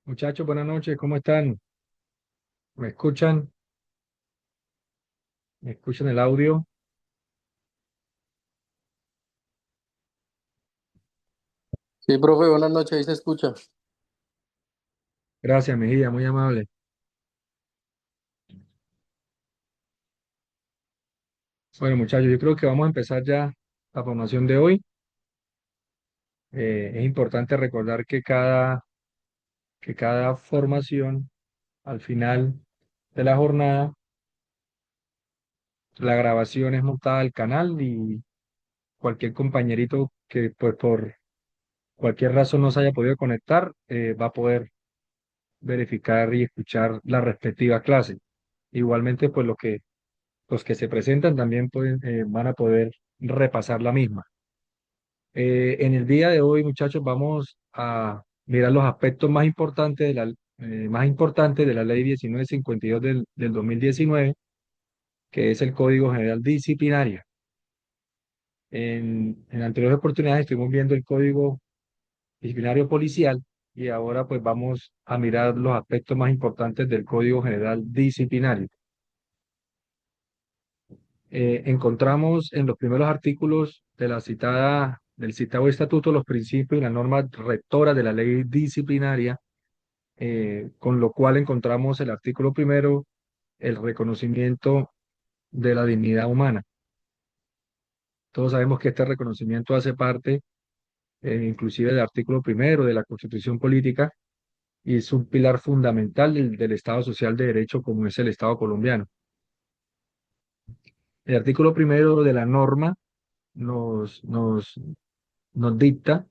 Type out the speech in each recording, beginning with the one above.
Muchachos, buenas noches, ¿cómo están? ¿Me escuchan? ¿Me escuchan el audio? Sí, profe, buenas noches, ahí se escucha. Gracias, Mejía, muy amable. Bueno, muchachos, yo creo que vamos a empezar ya la formación de hoy. Es importante recordar que cada formación, al final de la jornada, la grabación es montada al canal y cualquier compañerito que pues por cualquier razón no se haya podido conectar, va a poder verificar y escuchar la respectiva clase. Igualmente, pues los que se presentan también van a poder repasar la misma. En el día de hoy, muchachos, vamos a mirar los aspectos más importantes de la Ley 1952 del 2019, que es el Código General Disciplinario. En anteriores oportunidades estuvimos viendo el Código Disciplinario Policial y ahora pues vamos a mirar los aspectos más importantes del Código General Disciplinario. Encontramos en los primeros artículos del citado estatuto los principios y las normas rectoras de la ley disciplinaria, con lo cual encontramos el artículo primero, el reconocimiento de la dignidad humana. Todos sabemos que este reconocimiento hace parte, inclusive del artículo primero de la Constitución Política, y es un pilar fundamental del Estado Social de Derecho como es el Estado colombiano. El artículo primero de la norma nos dicta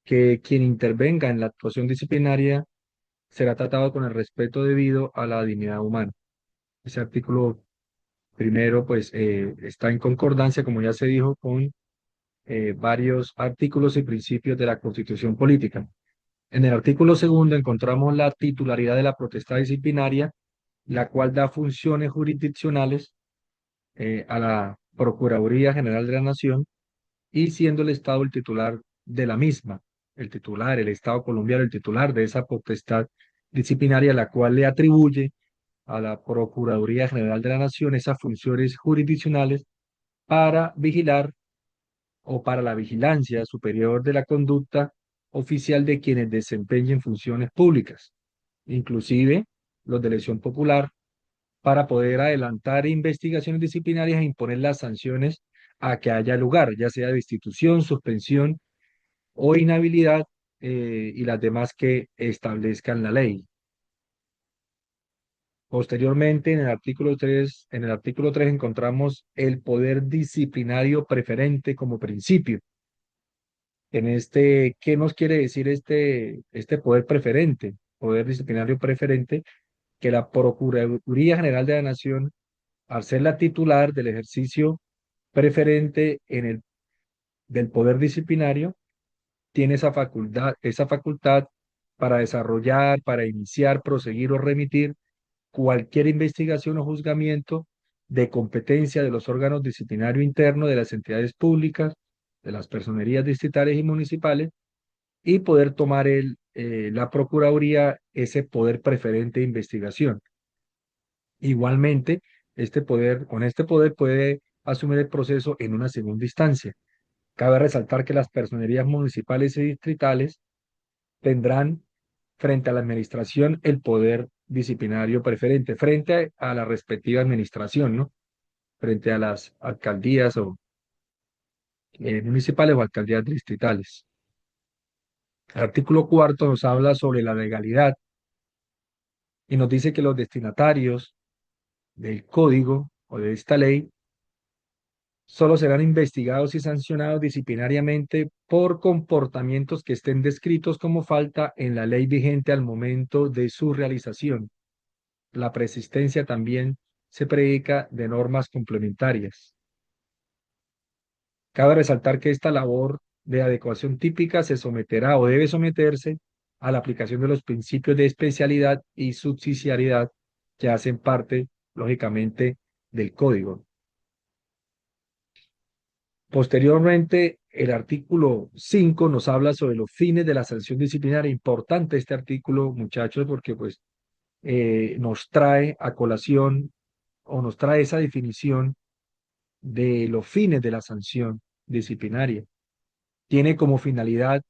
que quien intervenga en la actuación disciplinaria será tratado con el respeto debido a la dignidad humana. Ese artículo primero, pues, está en concordancia, como ya se dijo, con varios artículos y principios de la Constitución Política. En el artículo segundo encontramos la titularidad de la potestad disciplinaria, la cual da funciones jurisdiccionales a la Procuraduría General de la Nación y siendo el Estado el titular de la misma, el Estado colombiano, el titular de esa potestad disciplinaria, la cual le atribuye a la Procuraduría General de la Nación esas funciones jurisdiccionales para vigilar o para la vigilancia superior de la conducta oficial de quienes desempeñen funciones públicas, inclusive los de elección popular, para poder adelantar investigaciones disciplinarias e imponer las sanciones a que haya lugar, ya sea destitución, suspensión o inhabilidad, y las demás que establezcan la ley. Posteriormente, en el artículo 3 encontramos el poder disciplinario preferente como principio. ¿Qué nos quiere decir este poder preferente, poder disciplinario preferente? Que la Procuraduría General de la Nación, al ser la titular del ejercicio preferente del poder disciplinario, tiene esa facultad para desarrollar, para iniciar, proseguir o remitir cualquier investigación o juzgamiento de competencia de los órganos disciplinarios internos de las entidades públicas, de las personerías distritales y municipales, y poder tomar la Procuraduría ese poder preferente de investigación. Igualmente, con este poder puede asumir el proceso en una segunda instancia. Cabe resaltar que las personerías municipales y distritales tendrán frente a la administración el poder disciplinario preferente, frente a la respectiva administración, ¿no? Frente a las alcaldías o municipales o alcaldías distritales. El artículo cuarto nos habla sobre la legalidad y nos dice que los destinatarios del código o de esta ley solo serán investigados y sancionados disciplinariamente por comportamientos que estén descritos como falta en la ley vigente al momento de su realización. La persistencia también se predica de normas complementarias. Cabe resaltar que esta labor de adecuación típica se someterá o debe someterse a la aplicación de los principios de especialidad y subsidiariedad que hacen parte, lógicamente, del código. Posteriormente, el artículo 5 nos habla sobre los fines de la sanción disciplinaria. Importante este artículo, muchachos, porque pues nos trae a colación o nos trae esa definición de los fines de la sanción disciplinaria. Tiene como finalidad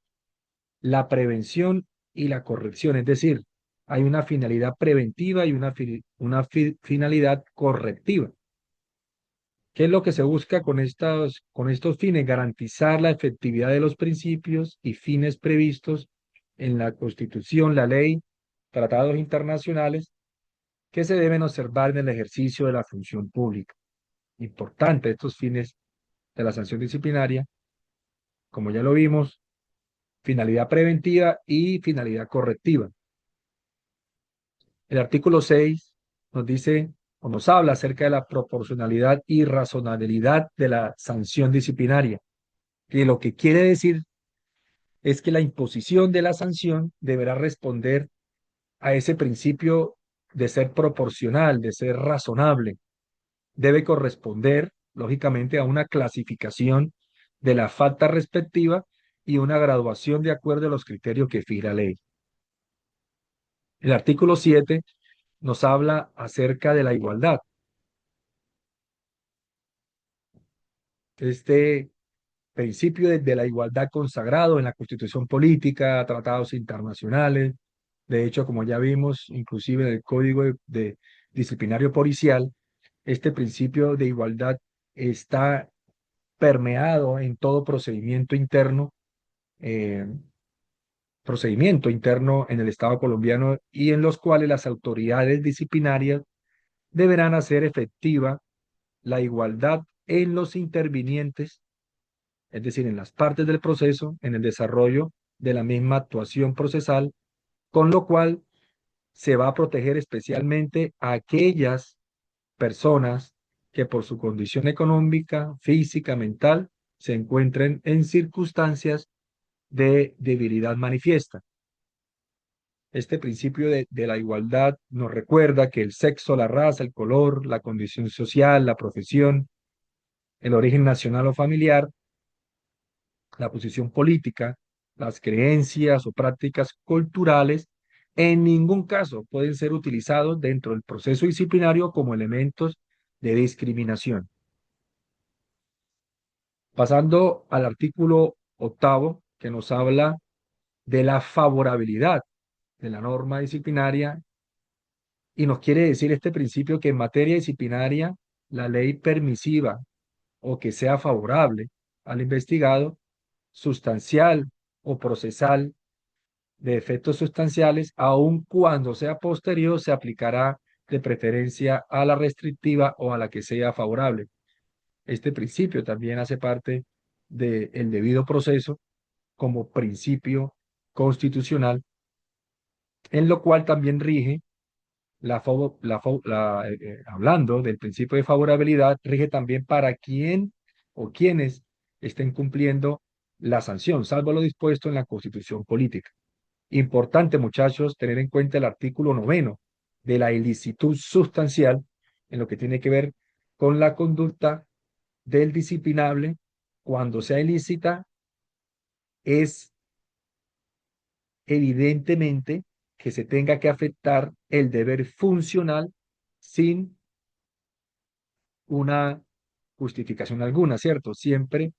la prevención y la corrección, es decir, hay una finalidad preventiva y finalidad correctiva. ¿Qué es lo que se busca con estos fines? Garantizar la efectividad de los principios y fines previstos en la Constitución, la ley, tratados internacionales que se deben observar en el ejercicio de la función pública. Importante estos fines de la sanción disciplinaria, como ya lo vimos, finalidad preventiva y finalidad correctiva. El artículo 6 nos dice o nos habla acerca de la proporcionalidad y razonabilidad de la sanción disciplinaria, que lo que quiere decir es que la imposición de la sanción deberá responder a ese principio de ser proporcional, de ser razonable. Debe corresponder, lógicamente, a una clasificación de la falta respectiva y una graduación de acuerdo a los criterios que fija la ley. El artículo 7 nos habla acerca de la igualdad. Este principio de la igualdad consagrado en la Constitución política, tratados internacionales. De hecho, como ya vimos, inclusive en el Código de Disciplinario Policial, este principio de igualdad está permeado en todo eh, procedimiento interno en el Estado colombiano y en los cuales las autoridades disciplinarias deberán hacer efectiva la igualdad en los intervinientes, es decir, en las partes del proceso, en el desarrollo de la misma actuación procesal, con lo cual se va a proteger especialmente a aquellas personas que por su condición económica, física, mental, se encuentren en circunstancias de debilidad manifiesta. Este principio de la igualdad nos recuerda que el sexo, la raza, el color, la condición social, la profesión, el origen nacional o familiar, la posición política, las creencias o prácticas culturales, en ningún caso pueden ser utilizados dentro del proceso disciplinario como elementos de discriminación. Pasando al artículo 8, que nos habla de la favorabilidad de la norma disciplinaria y nos quiere decir este principio que en materia disciplinaria la ley permisiva o que sea favorable al investigado, sustancial o procesal de efectos sustanciales, aun cuando sea posterior, se aplicará de preferencia a la restrictiva o a la que sea favorable. Este principio también hace parte del debido proceso como principio constitucional, en lo cual también rige hablando del principio de favorabilidad, rige también para quien o quienes estén cumpliendo la sanción, salvo lo dispuesto en la Constitución política. Importante, muchachos, tener en cuenta el artículo 9 de la ilicitud sustancial en lo que tiene que ver con la conducta del disciplinable. Cuando sea ilícita, es evidentemente que se tenga que afectar el deber funcional sin una justificación alguna, ¿cierto? Siempre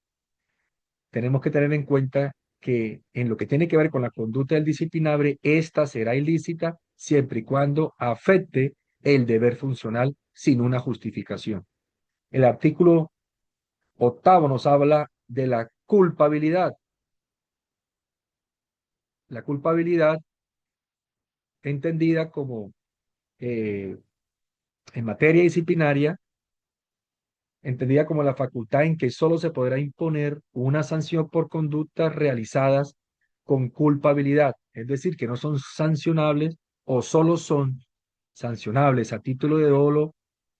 tenemos que tener en cuenta que en lo que tiene que ver con la conducta del disciplinable, esta será ilícita siempre y cuando afecte el deber funcional sin una justificación. El artículo 8 nos habla de la culpabilidad. La culpabilidad entendida como eh, en materia disciplinaria entendida como la facultad en que sólo se podrá imponer una sanción por conductas realizadas con culpabilidad, es decir, que no son sancionables o solo son sancionables a título de dolo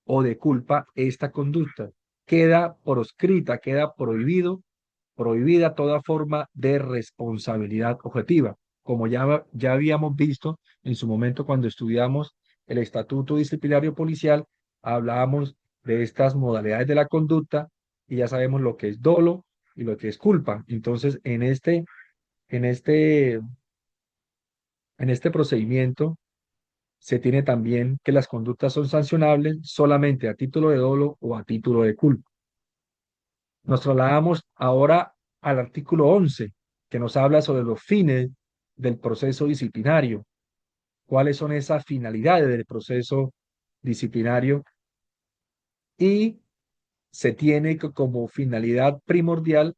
o de culpa esta conducta. Queda proscrita, queda prohibida toda forma de responsabilidad objetiva, como ya habíamos visto en su momento cuando estudiamos el Estatuto Disciplinario Policial, hablábamos de estas modalidades de la conducta y ya sabemos lo que es dolo, y lo que es culpa. Entonces, en este, en este procedimiento se tiene también que las conductas son sancionables solamente a título de dolo o a título de culpa. Nos trasladamos ahora al artículo 11, que nos habla sobre los fines del proceso disciplinario. ¿Cuáles son esas finalidades del proceso disciplinario? Y se tiene que como finalidad primordial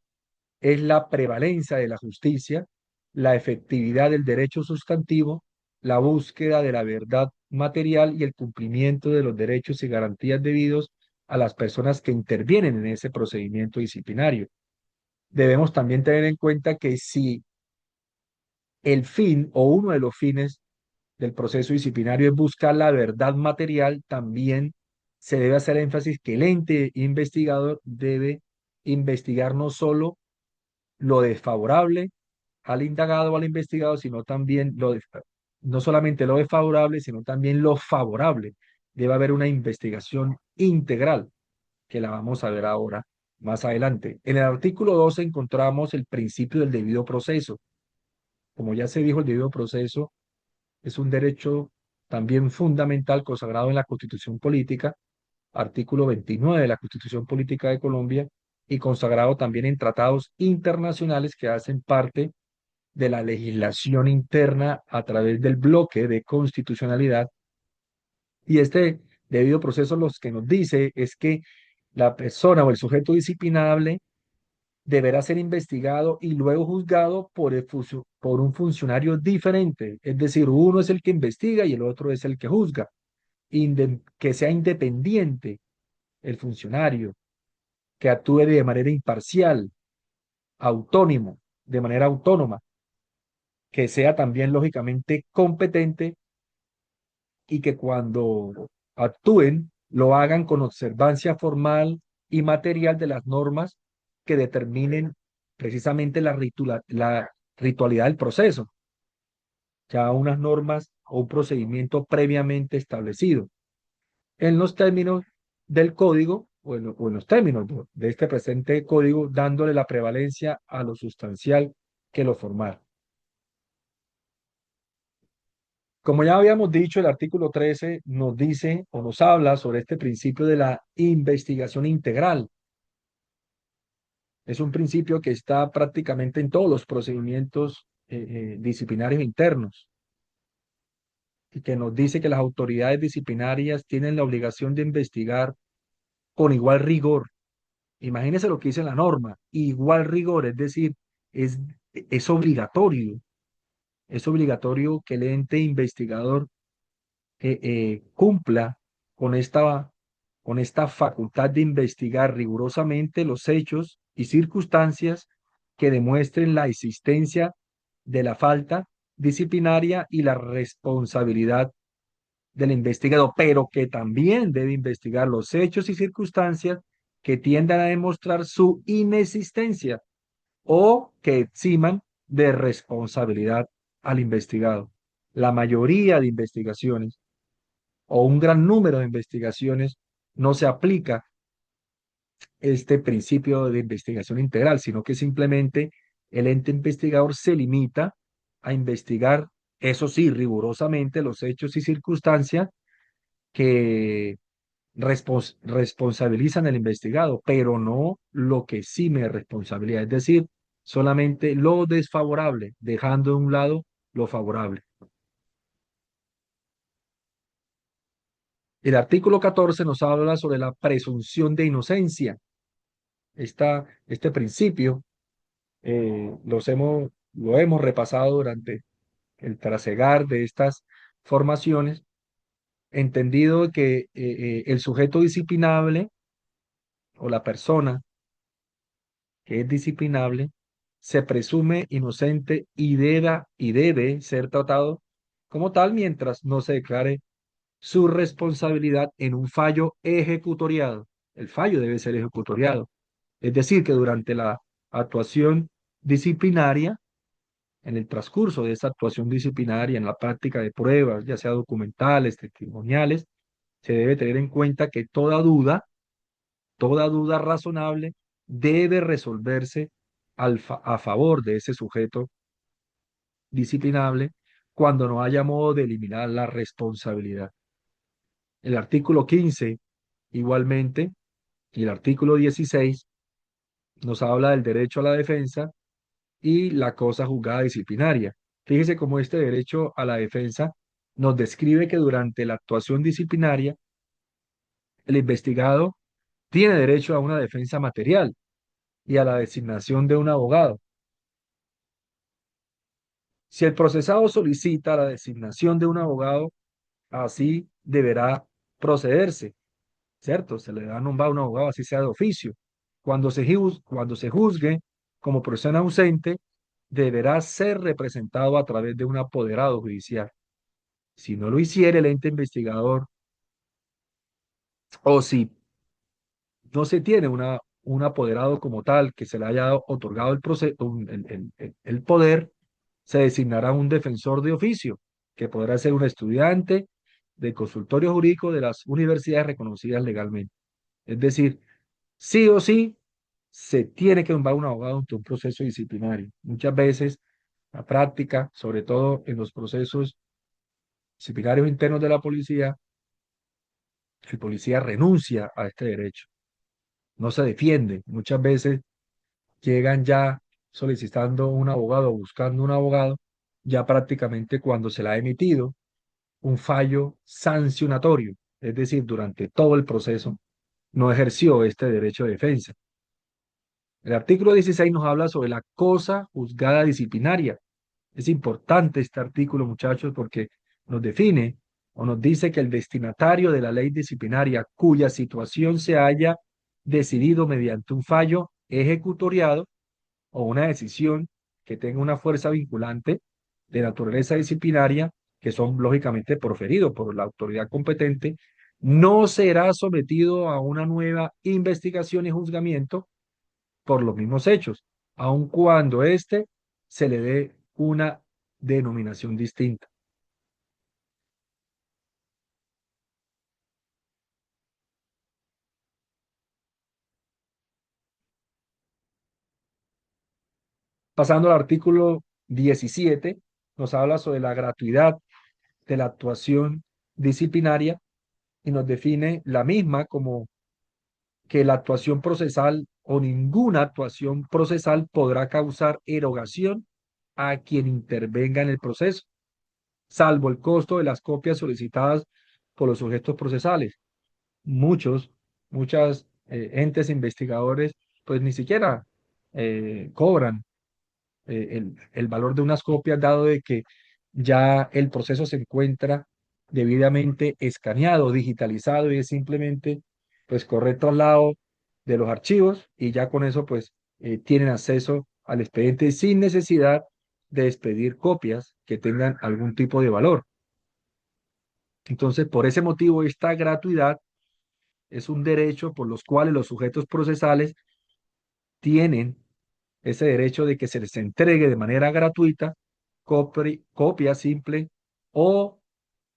es la prevalencia de la justicia, la efectividad del derecho sustantivo, la búsqueda de la verdad material y el cumplimiento de los derechos y garantías debidos a las personas que intervienen en ese procedimiento disciplinario. Debemos también tener en cuenta que si el fin o uno de los fines del proceso disciplinario es buscar la verdad material, también se debe hacer énfasis que el ente investigador debe investigar no solo lo desfavorable al indagado o al investigado, sino también no solamente lo desfavorable, sino también lo favorable. Debe haber una investigación integral, que la vamos a ver ahora más adelante. En el artículo 12 encontramos el principio del debido proceso. Como ya se dijo, el debido proceso es un derecho también fundamental consagrado en la Constitución Política, artículo 29 de la Constitución Política de Colombia, y consagrado también en tratados internacionales que hacen parte de la legislación interna a través del bloque de constitucionalidad. Y este debido proceso lo que nos dice es que la persona o el sujeto disciplinable deberá ser investigado y luego juzgado por un funcionario diferente. Es decir, uno es el que investiga y el otro es el que juzga. Que sea independiente el funcionario, que actúe de manera imparcial, autónomo, de manera autónoma, que sea también lógicamente competente y que cuando actúen lo hagan con observancia formal y material de las normas que determinen precisamente la ritualidad del proceso, ya unas normas o un procedimiento previamente establecido en los términos del código o en los términos de este presente código, dándole la prevalencia a lo sustancial que lo formal. Como ya habíamos dicho, el artículo 13 nos dice o nos habla sobre este principio de la investigación integral. Es un principio que está prácticamente en todos los procedimientos disciplinarios internos y que nos dice que las autoridades disciplinarias tienen la obligación de investigar con igual rigor. Imagínese lo que dice la norma, igual rigor, es decir, es, es obligatorio, es obligatorio que el ente investigador cumpla con con esta facultad de investigar rigurosamente los hechos y circunstancias que demuestren la existencia de la falta disciplinaria y la responsabilidad del investigado, pero que también debe investigar los hechos y circunstancias que tiendan a demostrar su inexistencia o que eximan de responsabilidad al investigado. La mayoría de investigaciones o un gran número de investigaciones no se aplica este principio de investigación integral, sino que simplemente el ente investigador se limita a investigar, eso sí, rigurosamente los hechos y circunstancias que responsabilizan al investigado, pero no lo que sí me responsabilidad, es decir, solamente lo desfavorable, dejando de un lado lo favorable. El artículo 14 nos habla sobre la presunción de inocencia. Este principio lo hemos repasado durante el trasegar de estas formaciones, entendido que el sujeto disciplinable o la persona que es disciplinable se presume inocente y debe ser tratado como tal mientras no se declare su responsabilidad en un fallo ejecutoriado. El fallo debe ser ejecutoriado. Es decir, que durante la actuación disciplinaria, en el transcurso de esa actuación disciplinaria, en la práctica de pruebas, ya sea documentales, testimoniales, se debe tener en cuenta que toda duda razonable debe resolverse a favor de ese sujeto disciplinable cuando no haya modo de eliminar la responsabilidad. El artículo 15, igualmente, y el artículo 16 nos habla del derecho a la defensa y la cosa juzgada disciplinaria. Fíjese cómo este derecho a la defensa nos describe que durante la actuación disciplinaria, el investigado tiene derecho a una defensa material y a la designación de un abogado. Si el procesado solicita la designación de un abogado, así deberá procederse, ¿cierto? Se le da nombrar un abogado, así sea de oficio. Cuando se juzgue como persona ausente, deberá ser representado a través de un apoderado judicial. Si no lo hiciere el ente investigador o si no se tiene un apoderado como tal que se le haya otorgado el poder, se designará un defensor de oficio, que podrá ser un estudiante del consultorio jurídico de las universidades reconocidas legalmente. Es decir, sí o sí se tiene que nombrar un abogado ante un proceso disciplinario. Muchas veces la práctica, sobre todo en los procesos disciplinarios internos de la policía, el policía renuncia a este derecho, no se defiende. Muchas veces llegan ya solicitando un abogado, buscando un abogado, ya prácticamente cuando se le ha emitido un fallo sancionatorio, es decir, durante todo el proceso no ejerció este derecho de defensa. El artículo 16 nos habla sobre la cosa juzgada disciplinaria. Es importante este artículo, muchachos, porque nos define o nos dice que el destinatario de la ley disciplinaria cuya situación se haya decidido mediante un fallo ejecutoriado o una decisión que tenga una fuerza vinculante de naturaleza disciplinaria, que son lógicamente proferidos por la autoridad competente, no será sometido a una nueva investigación y juzgamiento por los mismos hechos, aun cuando éste se le dé una denominación distinta. Pasando al artículo 17, nos habla sobre la gratuidad de la actuación disciplinaria y nos define la misma como que la actuación procesal o ninguna actuación procesal podrá causar erogación a quien intervenga en el proceso, salvo el costo de las copias solicitadas por los sujetos procesales. Muchos, muchas entes investigadores, pues ni siquiera cobran el valor de unas copias, dado de que ya el proceso se encuentra debidamente escaneado, digitalizado y es simplemente pues correr traslado de los archivos y ya con eso pues tienen acceso al expediente sin necesidad de expedir copias que tengan algún tipo de valor. Entonces, por ese motivo, esta gratuidad es un derecho por los cuales los sujetos procesales tienen ese derecho de que se les entregue de manera gratuita copia simple o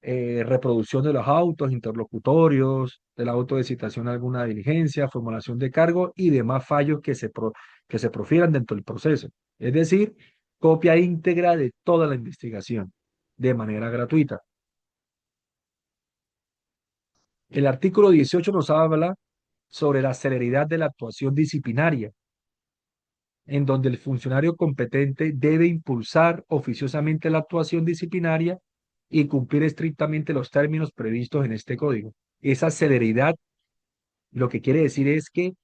reproducción de los autos, interlocutorios, del auto de citación a alguna diligencia, formulación de cargo y demás fallos que se profieran dentro del proceso. Es decir, copia íntegra de toda la investigación de manera gratuita. El artículo 18 nos habla sobre la celeridad de la actuación disciplinaria, en donde el funcionario competente debe impulsar oficiosamente la actuación disciplinaria y cumplir estrictamente los términos previstos en este código. Esa celeridad lo que quiere decir es que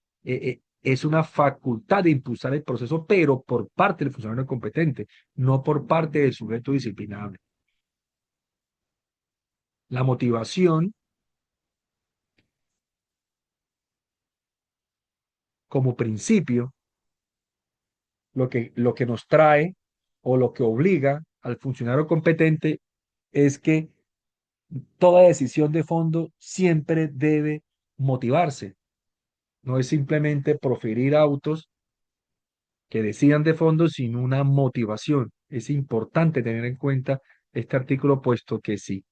es una facultad de impulsar el proceso, pero por parte del funcionario competente, no por parte del sujeto disciplinable. La motivación, como principio, lo que nos trae o lo que obliga al funcionario competente es que toda decisión de fondo siempre debe motivarse. No es simplemente proferir autos que decidan de fondo sin una motivación. Es importante tener en cuenta este artículo, puesto que si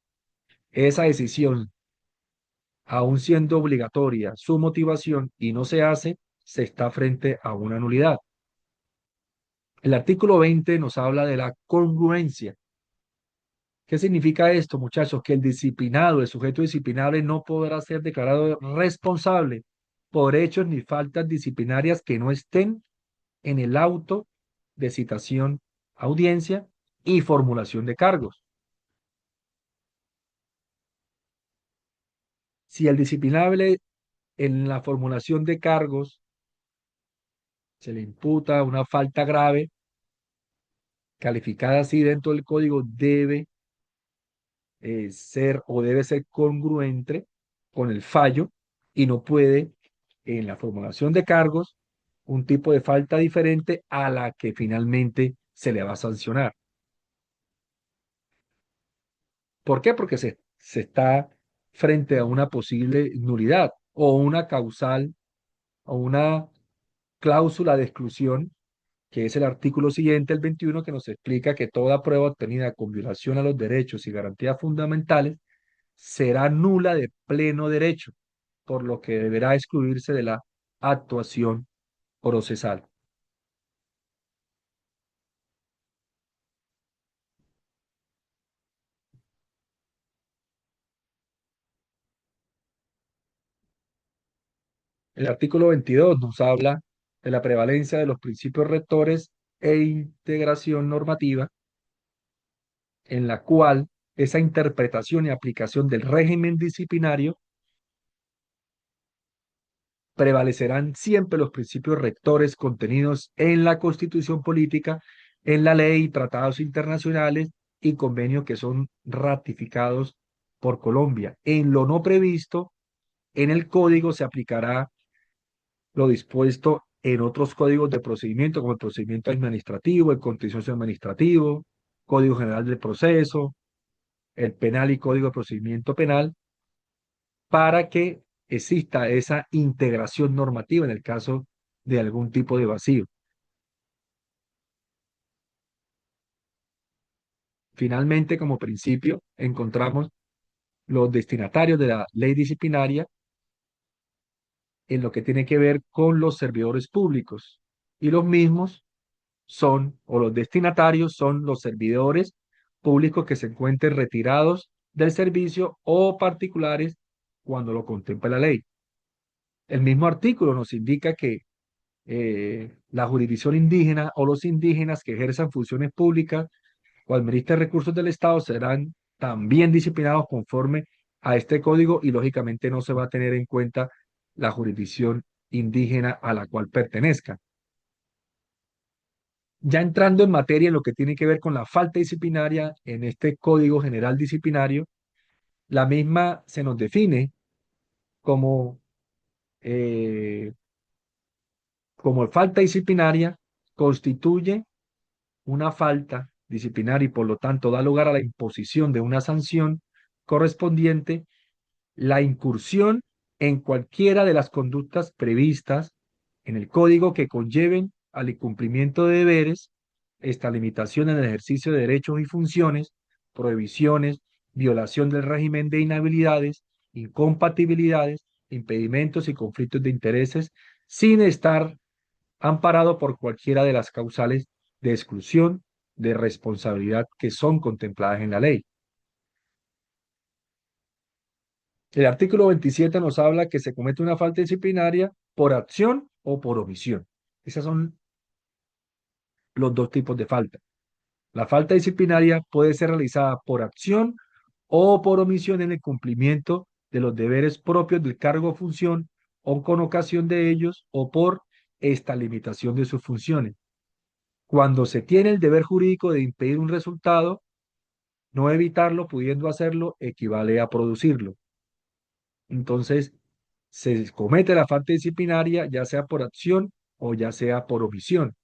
esa decisión, aun siendo obligatoria su motivación y no se hace, se está frente a una nulidad. El artículo 20 nos habla de la congruencia. ¿Qué significa esto, muchachos? Que el disciplinado, el sujeto disciplinable, no podrá ser declarado responsable por hechos ni faltas disciplinarias que no estén en el auto de citación, audiencia y formulación de cargos. Si el disciplinable en la formulación de cargos se le imputa una falta grave, calificada así dentro del código, debe ser o debe ser congruente con el fallo y no puede, en la formulación de cargos, un tipo de falta diferente a la que finalmente se le va a sancionar. ¿Por qué? Porque se está frente a una posible nulidad o una causal o una cláusula de exclusión, que es el artículo siguiente, el 21, que nos explica que toda prueba obtenida con violación a los derechos y garantías fundamentales será nula de pleno derecho, por lo que deberá excluirse de la actuación procesal. El artículo 22 nos habla de la prevalencia de los principios rectores e integración normativa, en la cual esa interpretación y aplicación del régimen disciplinario prevalecerán siempre los principios rectores contenidos en la Constitución política, en la ley, tratados internacionales y convenios que son ratificados por Colombia. En lo no previsto, en el código se aplicará lo dispuesto en otros códigos de procedimiento, como el procedimiento administrativo, el contencioso administrativo, Código General del Proceso, el penal y Código de Procedimiento Penal, para que exista esa integración normativa en el caso de algún tipo de vacío. Finalmente, como principio, encontramos los destinatarios de la ley disciplinaria en lo que tiene que ver con los servidores públicos. Y los mismos son, o los destinatarios son los servidores públicos que se encuentren retirados del servicio o particulares cuando lo contempla la ley. El mismo artículo nos indica que la jurisdicción indígena o los indígenas que ejerzan funciones públicas o administren recursos del Estado serán también disciplinados conforme a este código y lógicamente no se va a tener en cuenta la jurisdicción indígena a la cual pertenezca. Ya entrando en materia en lo que tiene que ver con la falta disciplinaria en este Código General Disciplinario, la misma se nos define como, eh, como falta disciplinaria, constituye una falta disciplinaria y por lo tanto da lugar a la imposición de una sanción correspondiente, la incursión en cualquiera de las conductas previstas en el código que conlleven al incumplimiento de deberes, esta limitación en el ejercicio de derechos y funciones, prohibiciones, violación del régimen de inhabilidades, incompatibilidades, impedimentos y conflictos de intereses, sin estar amparado por cualquiera de las causales de exclusión de responsabilidad que son contempladas en la ley. El artículo 27 nos habla que se comete una falta disciplinaria por acción o por omisión. Esos son los dos tipos de falta. La falta disciplinaria puede ser realizada por acción o por omisión en el cumplimiento de los deberes propios del cargo o función o con ocasión de ellos o por esta limitación de sus funciones. Cuando se tiene el deber jurídico de impedir un resultado, no evitarlo pudiendo hacerlo equivale a producirlo. Entonces, se comete la falta disciplinaria ya sea por acción o ya sea por omisión.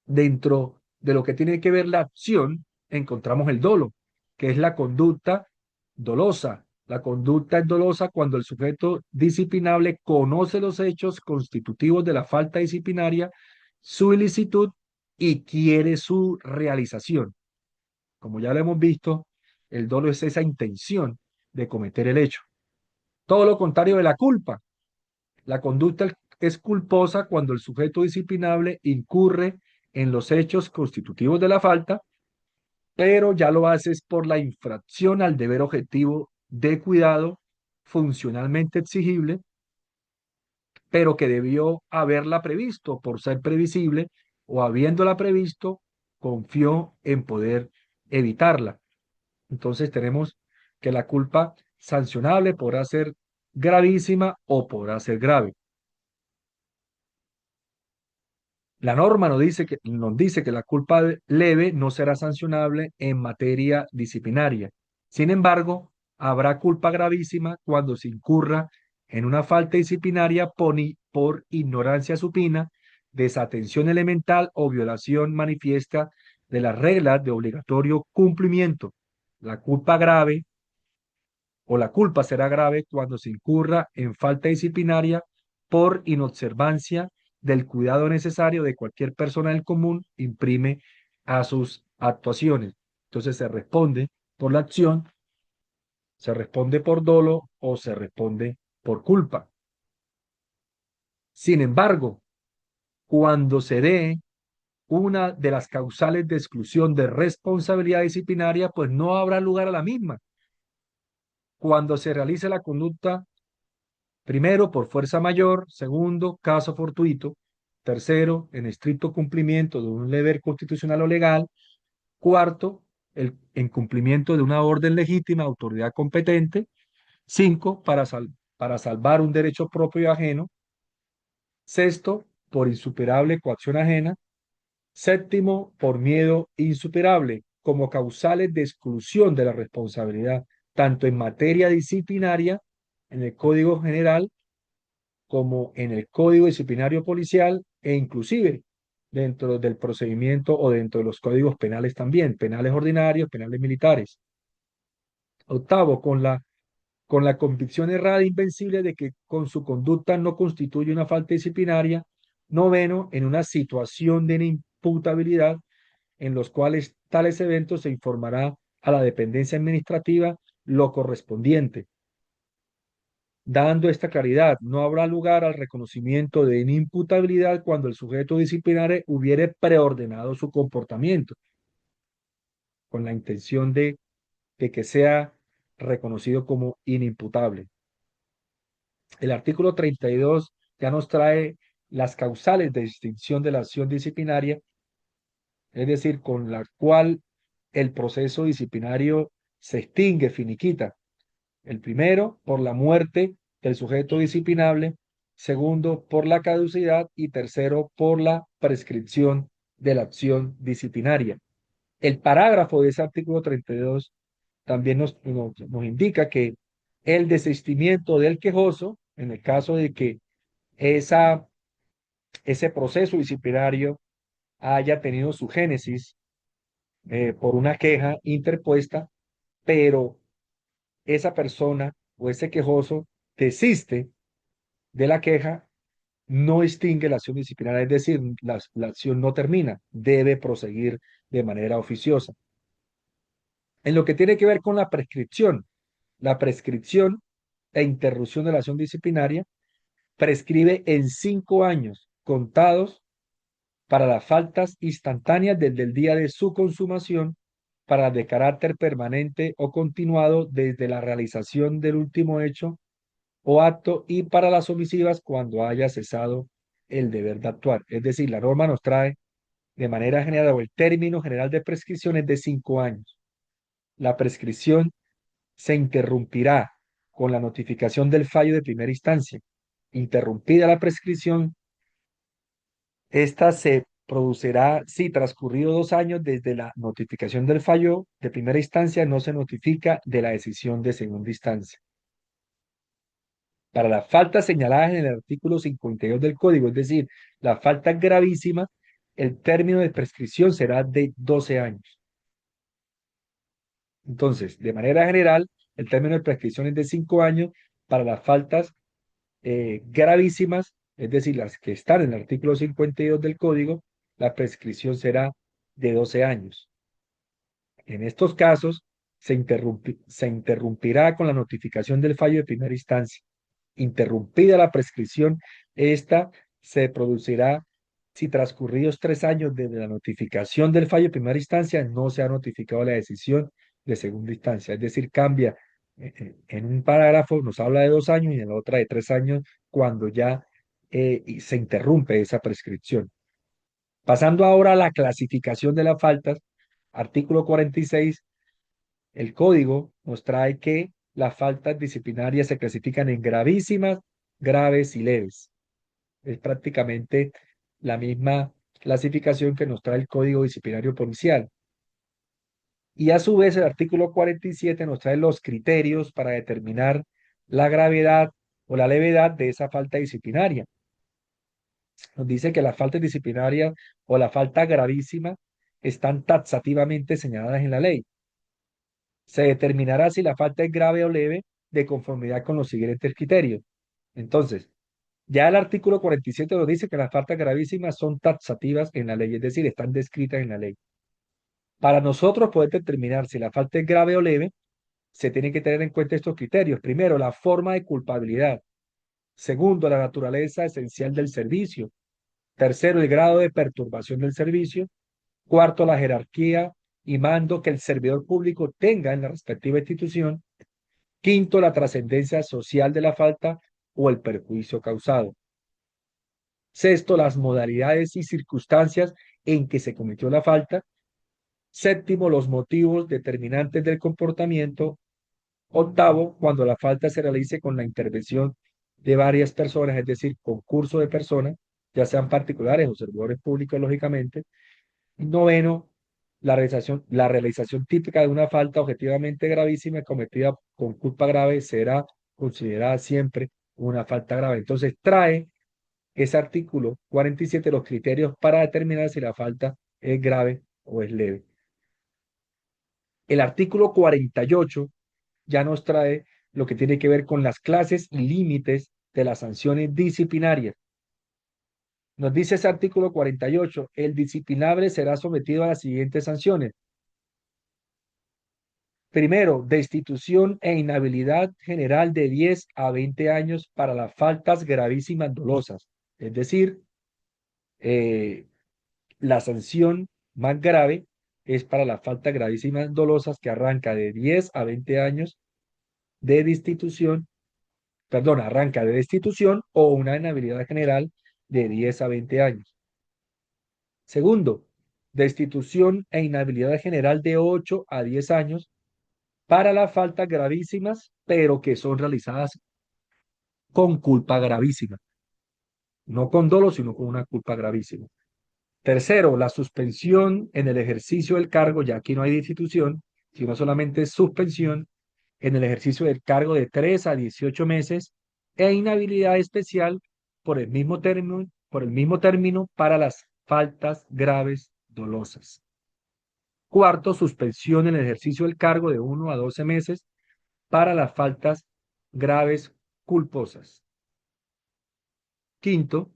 Dentro de lo que tiene que ver la acción, encontramos el dolo, que es la conducta dolosa. La conducta es dolosa cuando el sujeto disciplinable conoce los hechos constitutivos de la falta disciplinaria, su ilicitud y quiere su realización. Como ya lo hemos visto, el dolo es esa intención de cometer el hecho. Todo lo contrario de la culpa. La conducta es culposa cuando el sujeto disciplinable incurre en los hechos constitutivos de la falta, pero ya lo haces por la infracción al deber objetivo de cuidado funcionalmente exigible, pero que debió haberla previsto por ser previsible o habiéndola previsto, confió en poder evitarla. Entonces tenemos que la culpa sancionable podrá ser gravísima o podrá ser grave. La norma nos dice que la culpa leve no será sancionable en materia disciplinaria. Sin embargo, habrá culpa gravísima cuando se incurra en una falta disciplinaria por ignorancia supina, desatención elemental o violación manifiesta de las reglas de obligatorio cumplimiento. La culpa grave o la culpa será grave cuando se incurra en falta disciplinaria por inobservancia del cuidado necesario de cualquier persona del común imprime a sus actuaciones. Entonces se responde por la acción, se responde por dolo o se responde por culpa. Sin embargo, cuando se dé una de las causales de exclusión de responsabilidad disciplinaria, pues no habrá lugar a la misma. Cuando se realice la conducta. Primero, por fuerza mayor. Segundo, caso fortuito. Tercero, en estricto cumplimiento de un deber constitucional o legal. Cuarto, en cumplimiento de una orden legítima, autoridad competente. Cinco, para salvar un derecho propio y ajeno. Sexto, por insuperable coacción ajena. Séptimo, por miedo insuperable, como causales de exclusión de la responsabilidad, tanto en materia disciplinaria, en el Código General, como en el Código Disciplinario Policial e inclusive dentro del procedimiento o dentro de los códigos penales también, penales ordinarios, penales militares. Octavo, con la convicción errada e invencible de que con su conducta no constituye una falta disciplinaria. Noveno, en una situación de inimputabilidad en los cuales tales eventos se informará a la dependencia administrativa lo correspondiente. Dando esta claridad, no habrá lugar al reconocimiento de inimputabilidad cuando el sujeto disciplinario hubiere preordenado su comportamiento, con la intención de que sea reconocido como inimputable. El artículo 32 ya nos trae las causales de distinción de la acción disciplinaria, es decir, con la cual el proceso disciplinario se extingue, finiquita. El primero, por la muerte del sujeto disciplinable. Segundo, por la caducidad. Y tercero, por la prescripción de la acción disciplinaria. El parágrafo de ese artículo 32 también nos indica que el desistimiento del quejoso, en el caso de que esa, ese proceso disciplinario haya tenido su génesis por una queja interpuesta, pero esa persona o ese quejoso desiste de la queja, no extingue la acción disciplinaria, es decir, la acción no termina, debe proseguir de manera oficiosa. En lo que tiene que ver con la prescripción e interrupción de la acción disciplinaria prescribe en 5 años contados para las faltas instantáneas desde el día de su consumación, para de carácter permanente o continuado desde la realización del último hecho o acto y para las omisivas cuando haya cesado el deber de actuar. Es decir, la norma nos trae de manera general o el término general de prescripción es de 5 años. La prescripción se interrumpirá con la notificación del fallo de primera instancia. Interrumpida la prescripción, esta se producirá si transcurrido 2 años desde la notificación del fallo de primera instancia no se notifica de la decisión de segunda instancia. Para las faltas señaladas en el artículo 52 del Código, es decir, la falta gravísima, el término de prescripción será de 12 años. Entonces, de manera general, el término de prescripción es de 5 años para las faltas gravísimas, es decir, las que están en el artículo 52 del Código, la prescripción será de 12 años. En estos casos, se interrumpirá con la notificación del fallo de primera instancia. Interrumpida la prescripción, Esta se producirá si transcurridos 3 años desde la notificación del fallo de primera instancia no se ha notificado la decisión de segunda instancia. Es decir, cambia. En un parágrafo nos habla de 2 años y en la otra de 3 años cuando ya y se interrumpe esa prescripción. Pasando ahora a la clasificación de las faltas, artículo 46, el código nos trae que las faltas disciplinarias se clasifican en gravísimas, graves y leves. Es prácticamente la misma clasificación que nos trae el Código Disciplinario Policial. Y a su vez el artículo 47 nos trae los criterios para determinar la gravedad o la levedad de esa falta disciplinaria. Nos dice que las faltas disciplinarias o la falta gravísima están taxativamente señaladas en la ley. Se determinará si la falta es grave o leve de conformidad con los siguientes criterios. Entonces, ya el artículo 47 nos dice que las faltas gravísimas son taxativas en la ley, es decir, están descritas en la ley. Para nosotros poder determinar si la falta es grave o leve, se tienen que tener en cuenta estos criterios. Primero, la forma de culpabilidad. Segundo, la naturaleza esencial del servicio. Tercero, el grado de perturbación del servicio. Cuarto, la jerarquía y mando que el servidor público tenga en la respectiva institución. Quinto, la trascendencia social de la falta o el perjuicio causado. Sexto, las modalidades y circunstancias en que se cometió la falta. Séptimo, los motivos determinantes del comportamiento. Octavo, cuando la falta se realice con la intervención de varias personas, es decir, concurso de personas, ya sean particulares o servidores públicos, lógicamente. Noveno, la realización típica de una falta objetivamente gravísima cometida con culpa grave será considerada siempre una falta grave. Entonces, trae ese artículo 47 los criterios para determinar si la falta es grave o es leve. El artículo 48 ya nos trae lo que tiene que ver con las clases y límites de las sanciones disciplinarias. Nos dice ese artículo 48, el disciplinable será sometido a las siguientes sanciones. Primero, destitución e inhabilidad general de 10 a 20 años para las faltas gravísimas dolosas. Es decir, eh, la sanción más grave es para las faltas gravísimas dolosas que arranca de 10 a 20 años de destitución, perdón, arranca de destitución o una inhabilidad general de 10 a 20 años. Segundo, destitución e inhabilidad general de 8 a 10 años para las faltas gravísimas, pero que son realizadas con culpa gravísima, no con dolo, sino con una culpa gravísima. Tercero, la suspensión en el ejercicio del cargo, ya aquí no hay destitución, sino solamente suspensión en el ejercicio del cargo de 3 a 18 meses e inhabilidad especial por el mismo término para las faltas graves dolosas. Cuarto, suspensión en el ejercicio del cargo de 1 a 12 meses para las faltas graves culposas. Quinto,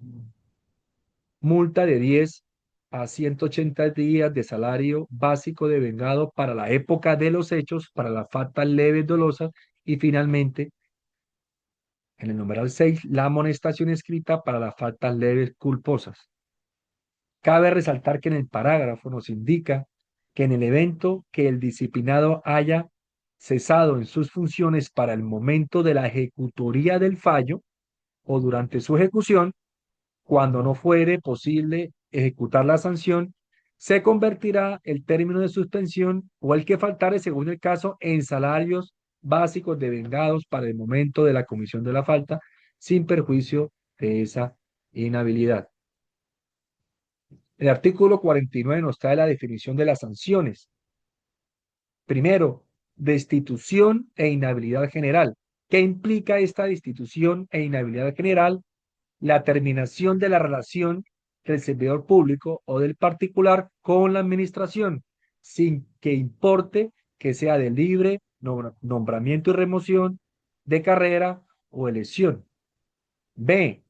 multa de 10 a 180 días de salario básico de vengado para la época de los hechos, para las faltas leves dolosas. Y finalmente, en el numeral 6, la amonestación escrita para las faltas leves culposas. Cabe resaltar que en el parágrafo nos indica que en el evento que el disciplinado haya cesado en sus funciones para el momento de la ejecutoría del fallo o durante su ejecución, cuando no fuere posible ejecutar la sanción, se convertirá el término de suspensión o el que faltare, según el caso, en salarios básicos devengados para el momento de la comisión de la falta, sin perjuicio de esa inhabilidad. El artículo 49 nos trae la definición de las sanciones. Primero, destitución e inhabilidad general. ¿Qué implica esta destitución e inhabilidad general? La terminación de la relación del servidor público o del particular con la administración, sin que importe que sea de libre nombramiento y remoción, de carrera o elección. B.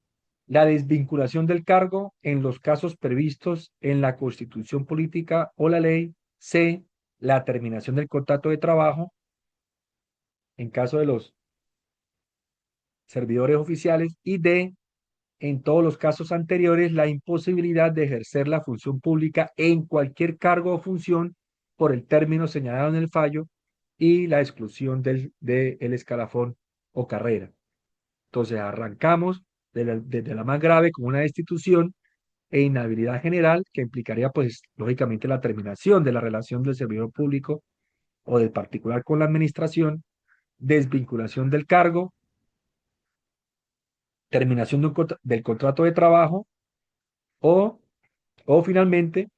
La desvinculación del cargo en los casos previstos en la Constitución Política o la ley. C. La terminación del contrato de trabajo en caso de los servidores oficiales. Y D. en todos los casos anteriores la imposibilidad de ejercer la función pública en cualquier cargo o función por el término señalado en el fallo y la exclusión del escalafón o carrera. Entonces arrancamos desde la más grave como una destitución e inhabilidad general que implicaría pues lógicamente la terminación de la relación del servidor público o del particular con la administración, desvinculación del cargo, terminación del contrato de trabajo o, o finalmente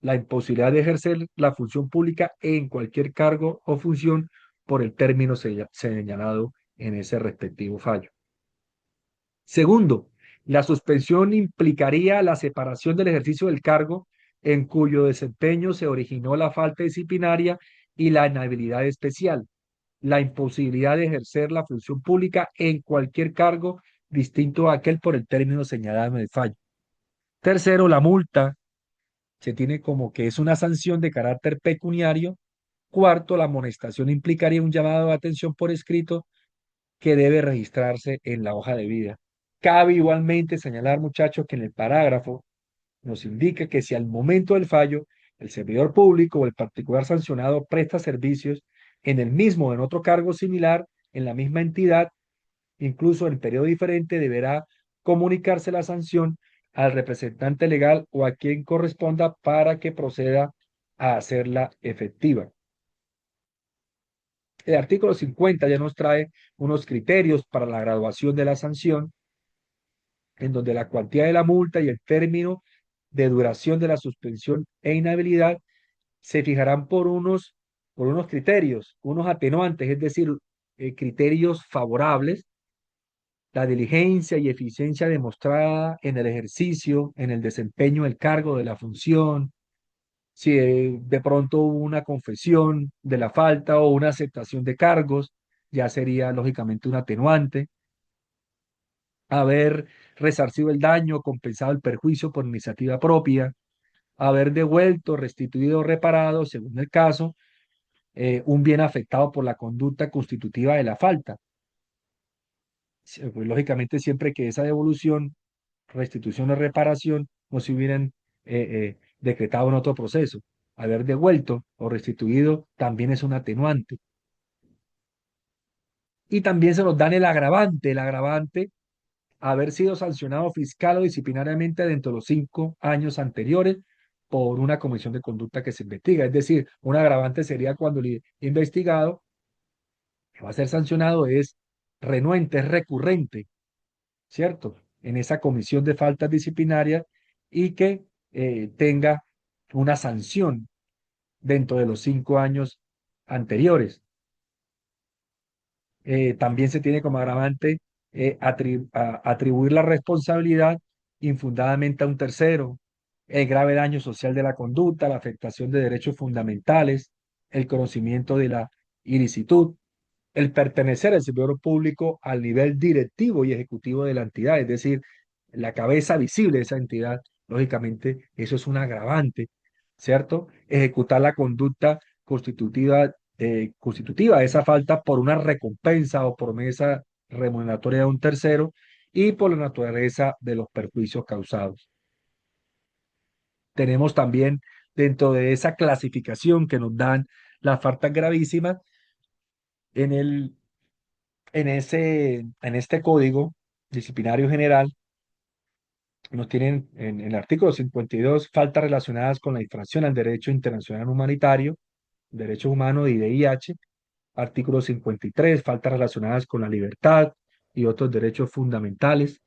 la imposibilidad de ejercer la función pública en cualquier cargo o función por el término señalado en ese respectivo fallo. Segundo, la suspensión implicaría la separación del ejercicio del cargo en cuyo desempeño se originó la falta disciplinaria y la inhabilidad especial, la imposibilidad de ejercer la función pública en cualquier cargo distinto a aquel por el término señalado en el fallo. Tercero, la multa se tiene como que es una sanción de carácter pecuniario. Cuarto, la amonestación implicaría un llamado de atención por escrito que debe registrarse en la hoja de vida. Cabe igualmente señalar, muchachos, que en el parágrafo nos indica que si al momento del fallo el servidor público o el particular sancionado presta servicios en el mismo o en otro cargo similar en la misma entidad, incluso en periodo diferente, deberá comunicarse la sanción al representante legal o a quien corresponda para que proceda a hacerla efectiva. El artículo 50 ya nos trae unos criterios para la graduación de la sanción, en donde la cuantía de la multa y el término de duración de la suspensión e inhabilidad se fijarán por unos criterios, unos atenuantes, es decir, criterios favorables, la diligencia y eficiencia demostrada en el ejercicio, en el desempeño del cargo de la función, si de pronto hubo una confesión de la falta o una aceptación de cargos, ya sería lógicamente un atenuante. Haber resarcido el daño, compensado el perjuicio por iniciativa propia, haber devuelto, restituido o reparado, según el caso, un bien afectado por la conducta constitutiva de la falta. Pues, lógicamente, siempre que esa devolución, restitución o reparación no se hubieran decretado en otro proceso. Haber devuelto o restituido también es un atenuante. Y también se nos dan el agravante, haber sido sancionado fiscal o disciplinariamente dentro de los 5 años anteriores por una comisión de conducta que se investiga. Es decir, un agravante sería cuando el investigado que va a ser sancionado es renuente, es recurrente, ¿cierto? En esa comisión de faltas disciplinarias y que tenga una sanción dentro de los 5 años anteriores. También se tiene como agravante atribuir la responsabilidad infundadamente a un tercero, el grave daño social de la conducta, la afectación de derechos fundamentales, el conocimiento de la ilicitud, el pertenecer al servidor público al nivel directivo y ejecutivo de la entidad, es decir, la cabeza visible de esa entidad, lógicamente, eso es un agravante, ¿cierto? Ejecutar la conducta constitutiva de esa falta por una recompensa o promesa remuneratoria de un tercero y por la naturaleza de los perjuicios causados. Tenemos también dentro de esa clasificación que nos dan las faltas gravísimas en en este código disciplinario general, nos tienen en el artículo 52 faltas relacionadas con la infracción al derecho internacional humanitario, derechos humanos y DIH. Artículo 53 faltas relacionadas con la libertad y otros derechos fundamentales.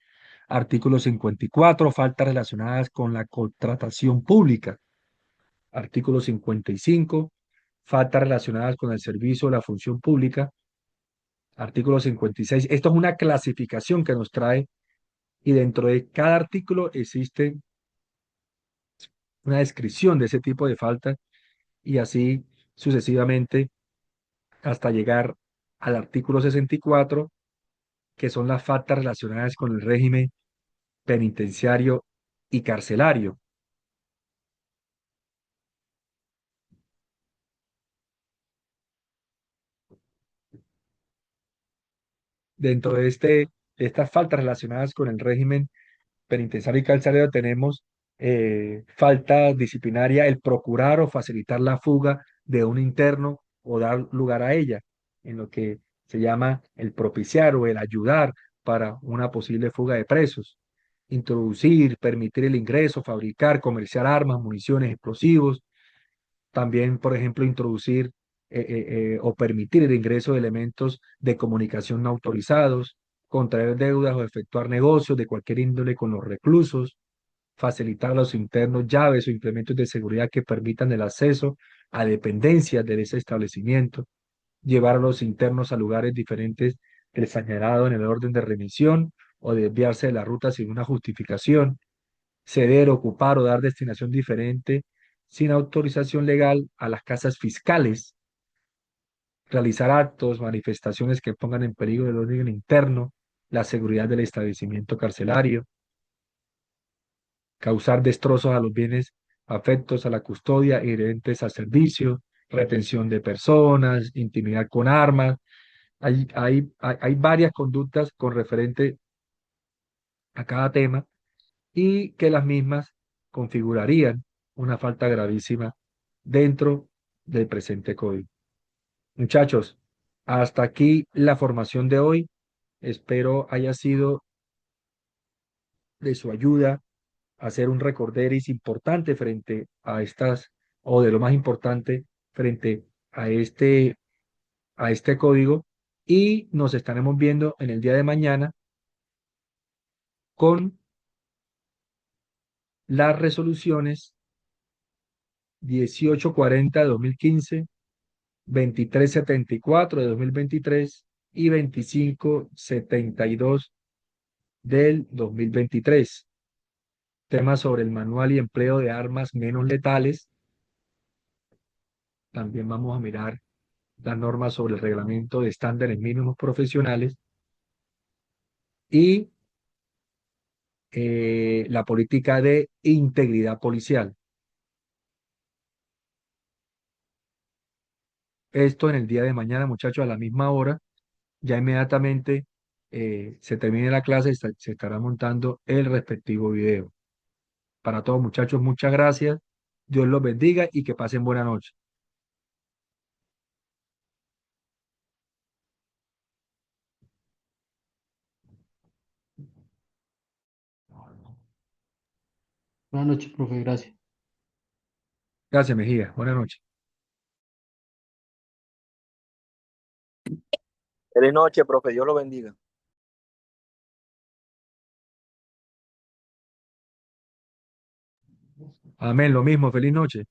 Artículo 54 faltas relacionadas con la contratación pública. Artículo 55 faltas relacionadas con el servicio o la función pública. Artículo 56. Esto es una clasificación que nos trae y dentro de cada artículo existe una descripción de ese tipo de faltas y así sucesivamente hasta llegar al artículo 64, que son las faltas relacionadas con el régimen penitenciario y carcelario. Dentro de este de estas faltas relacionadas con el régimen penitenciario y carcelario tenemos falta disciplinaria, el procurar o facilitar la fuga de un interno o dar lugar a ella, en lo que se llama el propiciar o el ayudar para una posible fuga de presos. Introducir, permitir el ingreso, fabricar, comerciar armas, municiones, explosivos. También, por ejemplo, introducir o permitir el ingreso de elementos de comunicación no autorizados, contraer deudas o efectuar negocios de cualquier índole con los reclusos, facilitar a los internos llaves o implementos de seguridad que permitan el acceso a dependencias de ese establecimiento, llevar a los internos a lugares diferentes del señalado en el orden de remisión o desviarse de la ruta sin una justificación, ceder, ocupar o dar destinación diferente sin autorización legal a las casas fiscales, realizar actos, manifestaciones que pongan en peligro el orden interno, la seguridad del establecimiento carcelario, causar destrozos a los bienes afectos a la custodia inherentes al servicio, retención de personas, intimidad con armas. Hay varias conductas con referente a cada tema y que las mismas configurarían una falta gravísima dentro del presente código. Muchachos, hasta aquí la formación de hoy. Espero haya sido de su ayuda hacer un recorderis importante frente a estas, o de lo más importante frente a este código, y nos estaremos viendo en el día de mañana con las resoluciones 1840 de 2015, 2374 de 2023 y 2572 del 2023. Temas sobre el manual y empleo de armas menos letales. También vamos a mirar las normas sobre el reglamento de estándares mínimos profesionales y la política de integridad policial. Esto en el día de mañana, muchachos, a la misma hora, ya inmediatamente se termine la clase, se estará montando el respectivo video. Para todos, muchachos, muchas gracias. Dios los bendiga y que pasen buena noche. Buenas noches, profe, gracias. Gracias, Mejía. Buenas noches. Feliz noche, profe. Dios lo bendiga. Amén. Lo mismo. Feliz noche.